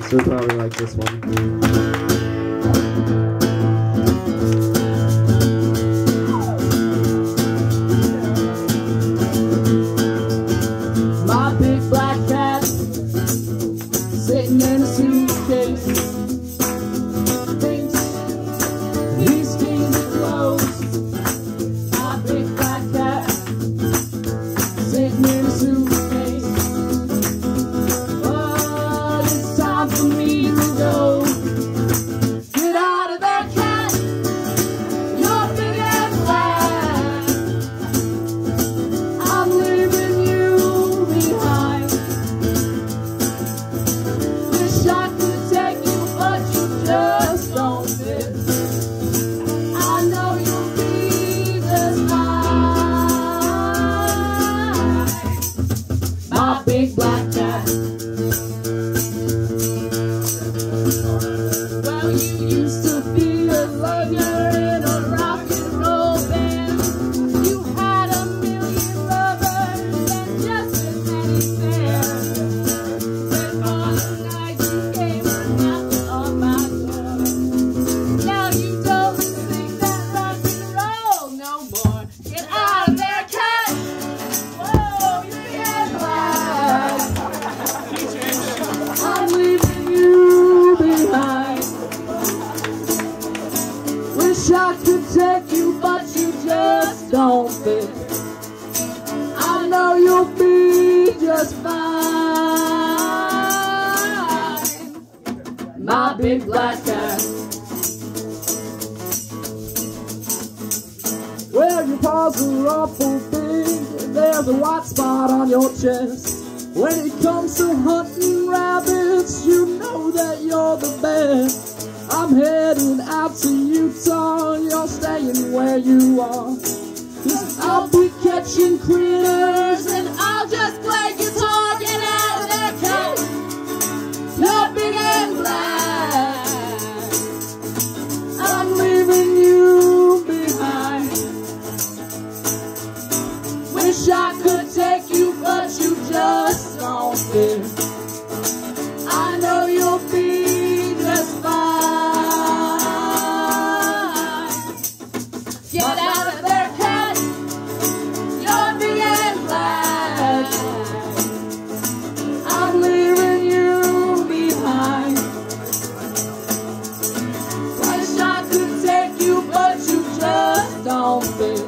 You'll probably like this one. Sitting in a suitcase, thinks these jeans are closed. My big black cat, sitting in a suitcase. But it's time for me to go. Get out of there, cat. You're big and black. I'm leaving you behind. I could take you, but you just don't fit. I know you'll be just fine. My big black cat. Well, you used to be a lawyer in a rock and roll band. You had a million lovers and just as many fans. I could take you, but you just don't fit. I know you'll be just fine. My big black cat. Well, your paws are awful big, and there's a white spot on your chest. When it comes to hunting rabbits, you know that you're the best. I'm heading out to Utah, you're staying where you are. 'Cause I'll be catching critters and I'll just play guitar. Get out of there, cat. You're big and black. I'm leaving you behind. Wish I could take you, but you just don't fit. I know you'll be just fine. Get out of there, cat. You're big and black. I'm leaving you behind. Wish I could take you, but you just don't fit.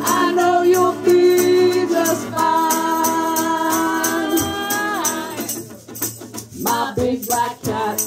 I know you'll be just fine. My big black cat.